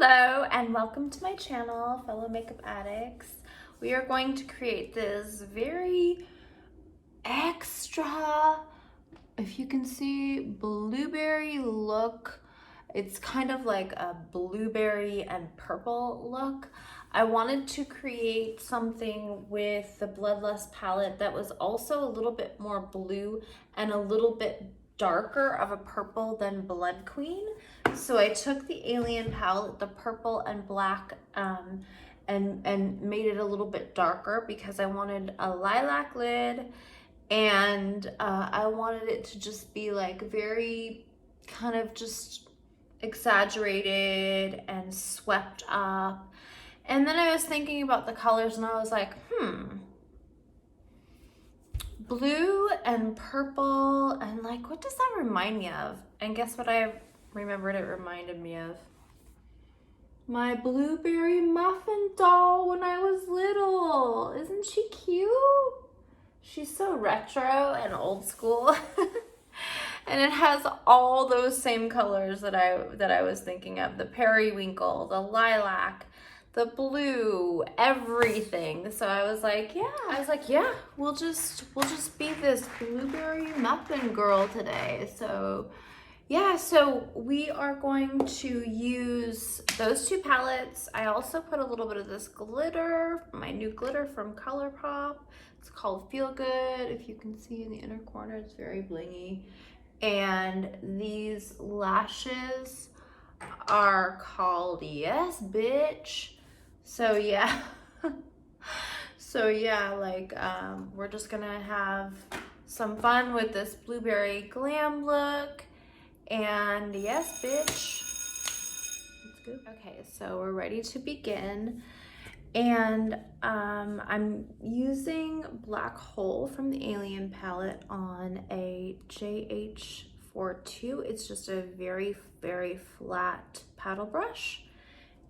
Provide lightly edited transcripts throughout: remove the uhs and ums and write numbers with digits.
Hello and welcome to my channel, fellow makeup addicts. We are going to create this very extra, if you can see, blueberry look. It's kind of like a blueberry and purple look. I wanted to create something with the Bloodlust palette that was also a little bit more blue and a little bit darker of a purple than Blood Queen. So I took the Alien palette, the purple and black, and made it a little bit darker because I wanted a lilac lid, and I wanted it to just be like very kind of just exaggerated and swept up. And then I was thinking about the colors and I was like, blue and purple, and like, what does that remind me of? And guess what I remembered it reminded me of? My Blueberry Muffin doll when I was little. Isn't she cute? She's so retro and old school. And it has all those same colors that I was thinking of. The periwinkle, the lilac, the blue, everything. So I was like, yeah, we'll just be this blueberry muffin girl today. So yeah, so we are going to use those two palettes. I also put a little bit of this glitter, my new glitter from ColourPop. It's called Feel Good. If you can see in the inner corner, it's very blingy. And these lashes are called Yasss Biatch. So yeah, we're just gonna have some fun with this blueberry glam look. And Yasss Biatch, let's go. Okay, so we're ready to begin. And I'm using Black Hole from the Alien palette on a JH42. It's just a very, very flat paddle brush.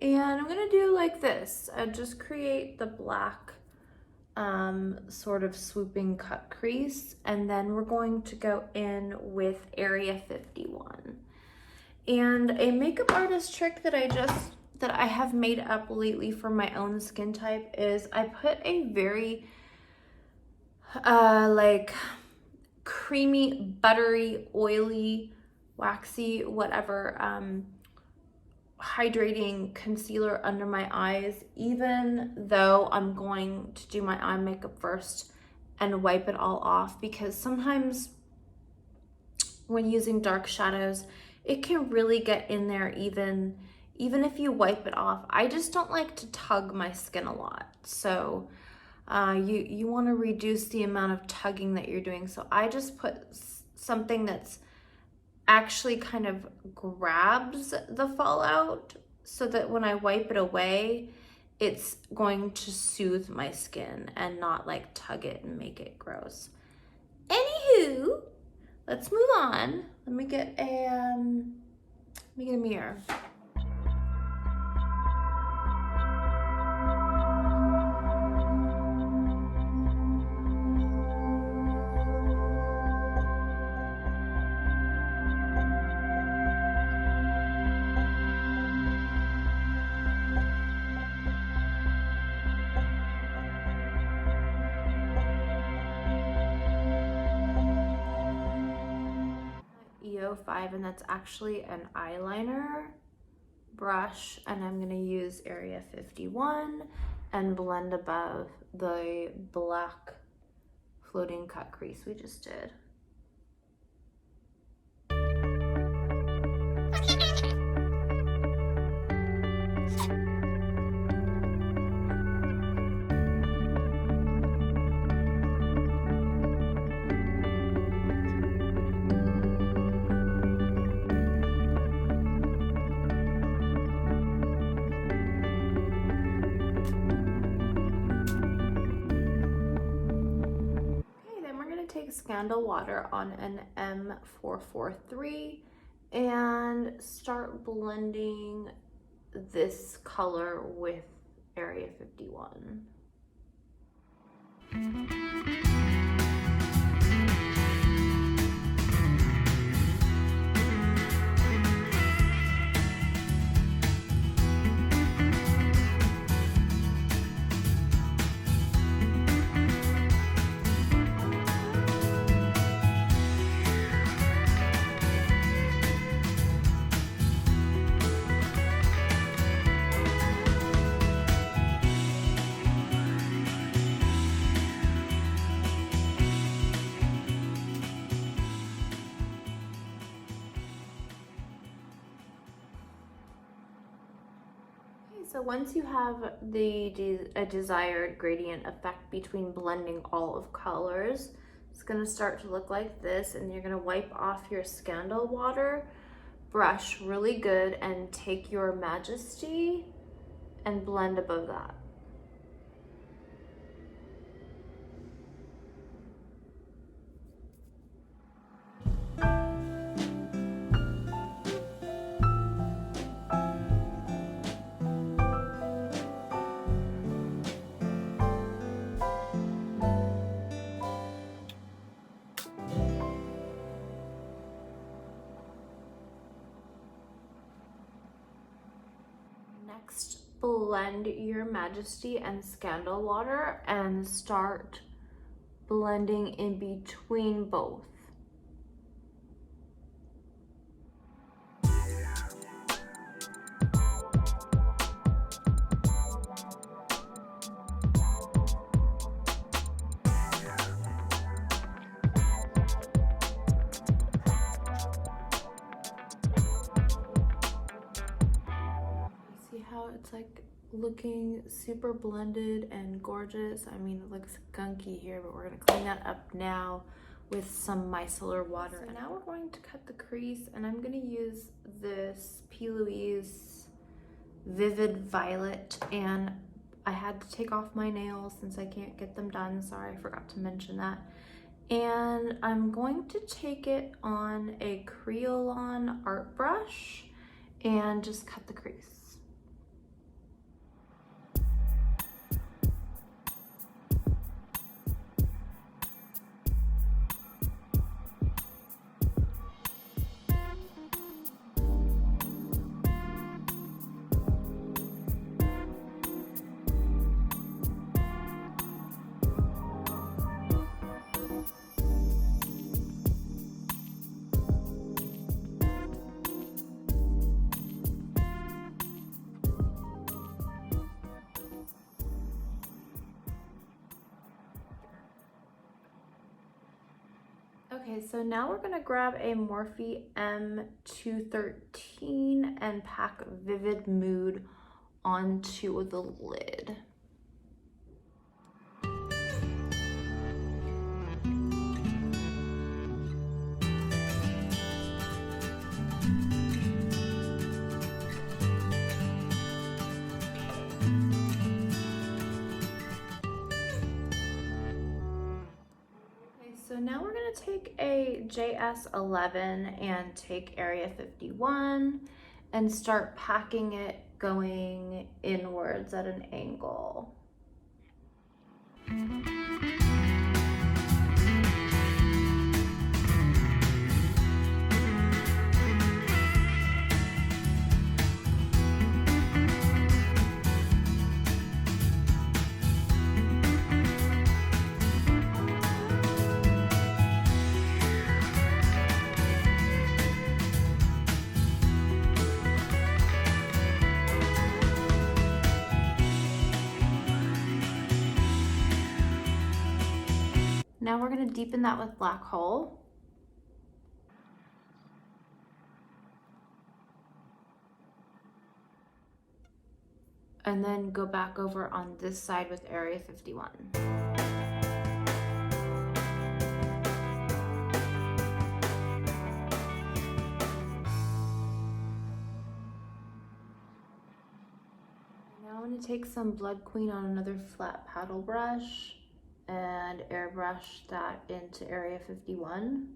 And I'm gonna do like this. I just create the black sort of swooping cut crease, and then we're going to go in with Area 51. And a makeup artist trick that I have made up lately for my own skin type is I put a very like creamy, buttery, oily, waxy, whatever, hydrating concealer under my eyes, even though I'm going to do my eye makeup first and wipe it all off, because sometimes when using dark shadows, it can really get in there even if you wipe it off. I just don't like to tug my skin a lot. So you want to reduce the amount of tugging that you're doing. So I just put something that's actually kind of grabs the fallout so that when I wipe it away, it's going to soothe my skin and not like tug it and make it gross. Anywho, let's move on. Let me get a mirror. E05, and that's actually an eyeliner brush, and I'm going to use Area 51 and blend above the black floating cut crease we just did. Take Scandal Water on an M443 and start blending this color with Area 51. So once you have a desired gradient effect between blending all of colors, it's gonna start to look like this, and you're gonna wipe off your Scandal water, brush really good, and take your Majesty and blend above that. Next, blend your Majesty and Scandal water and start blending in between both. How it's like looking super blended and gorgeous. I mean, it looks gunky here, but we're gonna clean that up now with some micellar water. So now we're going to cut the crease, and I'm gonna use this P. Louise Vivid Violet, and I had to take off my nails since I can't get them done. Sorry, I forgot to mention that. And I'm going to take it on a Creolon art brush and just cut the crease. Okay, so now we're gonna grab a Morphe M213 and pack Vivid Mood onto the lid. So now we're gonna take a JS11 and take Area 51 and start packing it going inwards at an angle. Now we're going to deepen that with Black Hole. And then go back over on this side with Area 51. Now I'm going to take some Blood Queen on another flat paddle brush and airbrush that into Area 51.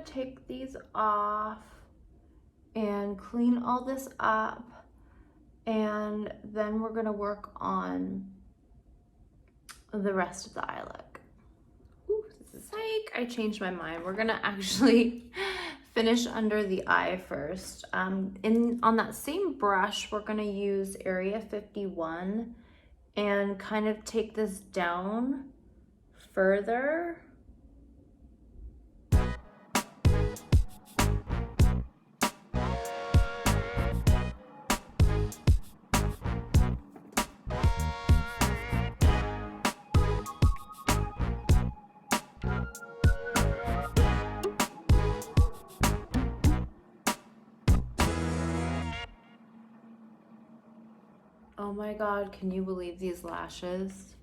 Take these off and clean all this up, and then we're going to work on the rest of the eye look. Ooh, this is like, I changed my mind. We're going to actually finish under the eye first. On that same brush, we're gonna use Area 51 and kind of take this down further. Oh my God, can you believe these lashes?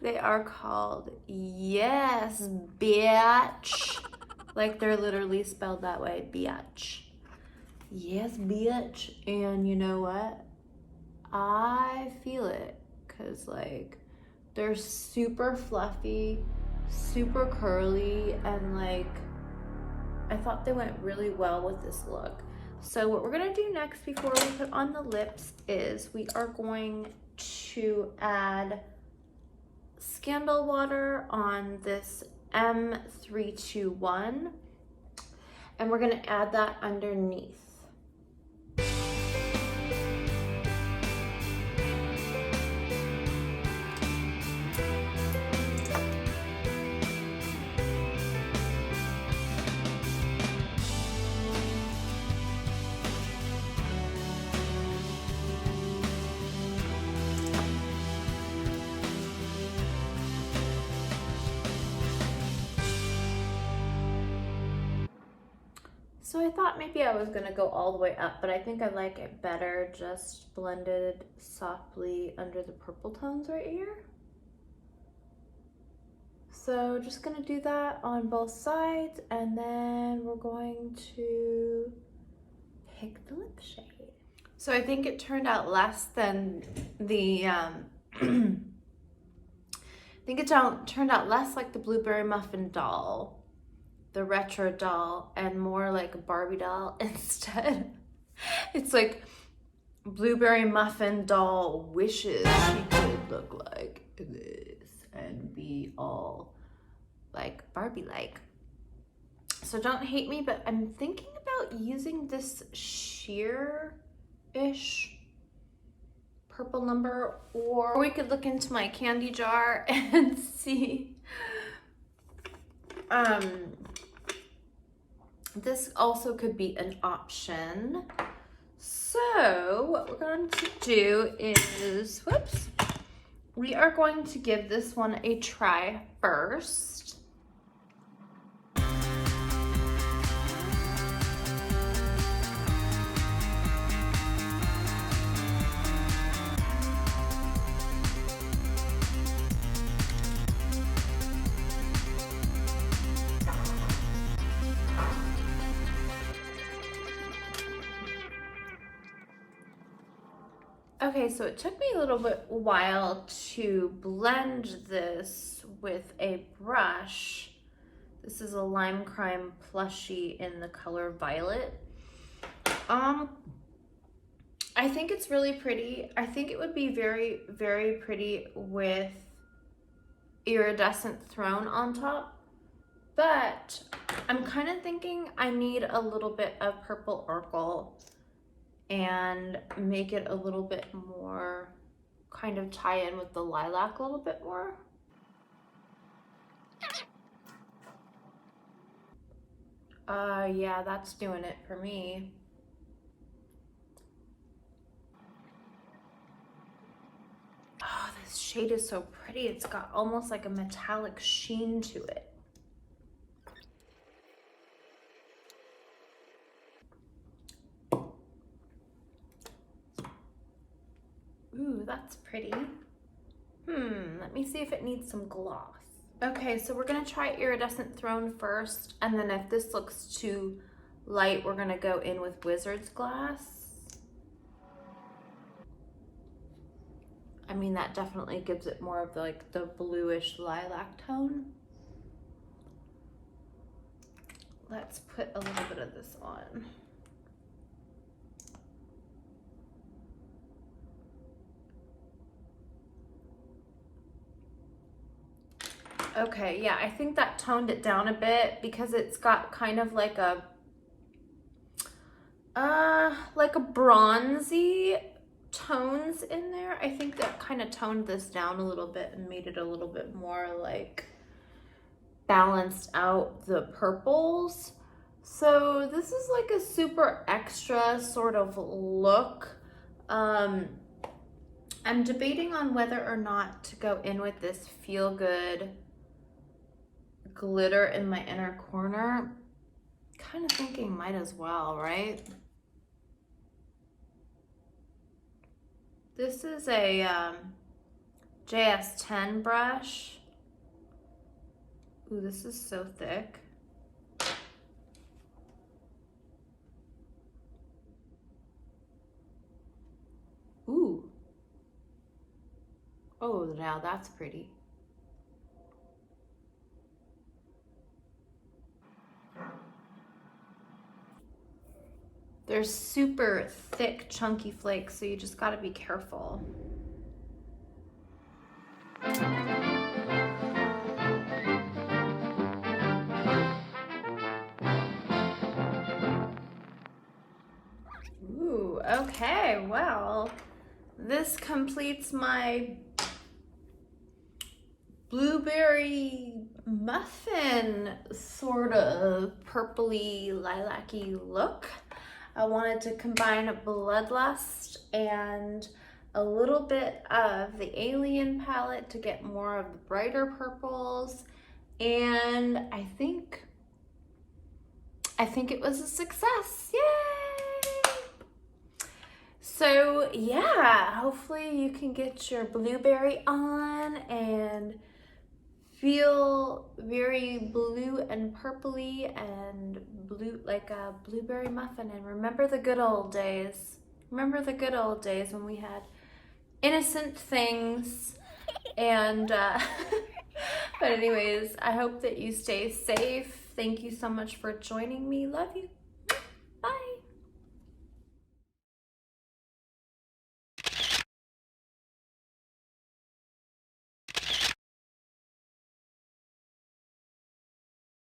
They are called Yasss Biatch. Like they're literally spelled that way, biatch. Yasss Biatch. And you know what? I feel it, cause like they're super fluffy, super curly, and like I thought they went really well with this look. So what we're gonna do next before we put on the lips is we are going to add Scandal Water on this M321, and we're gonna add that underneath. So I thought maybe I was gonna go all the way up, but I think I like it better just blended softly under the purple tones right here. So just gonna do that on both sides, and then we're going to pick the lip shade. So I think it turned out less than the, I think it turned out less like the Blueberry Muffin doll, the retro doll, and more like a Barbie doll instead. It's like Blueberry Muffin doll wishes she could look like this and be all like Barbie-like. So don't hate me, but I'm thinking about using this sheer-ish purple number, or we could look into my candy jar and see. This also could be an option. So what we're going to do is, whoops, we are going to give this one a try first. Okay, so it took me a little bit while to blend this with a brush. This is a Lime Crime plushie in the color Violet. I think it's really pretty. I think it would be very, very pretty with iridescent throne on top, but I'm kind of thinking I need a little bit of purple Urkle and make it a little bit more, kind of tie in with the lilac a little bit more. Yeah, that's doing it for me. Oh, this shade is so pretty. It's got almost like a metallic sheen to it. Ooh, that's pretty. Let me see if it needs some gloss. Okay, so we're gonna try Iridescent Throne first, and then if this looks too light, we're gonna go in with Wizard's Glass. I mean, that definitely gives it more of like the bluish lilac tone. Let's put a little bit of this on. Okay, yeah, I think that toned it down a bit because it's got kind of like a bronzy tones in there. I think that kind of toned this down a little bit and made it a little bit more like balanced out the purples. So this is like a super extra sort of look. I'm debating on whether or not to go in with this Feel Good glitter in my inner corner. Kind of thinking might as well, right? This is a JS10 brush. Ooh, this is so thick. Ooh. Oh, now that's pretty. They're super thick, chunky flakes, so you just gotta be careful. Ooh, okay, well, this completes my blueberry muffin sort of purpley lilac-y look. I wanted to combine a Bloodlust and a little bit of the Alien palette to get more of the brighter purples, and I think it was a success. Yay! So yeah, hopefully you can get your blueberry on and feel very blue and purpley and blue, like a blueberry muffin. And remember the good old days. Remember the good old days when we had innocent things. And but anyways, I hope that you stay safe. Thank you so much for joining me. Love you.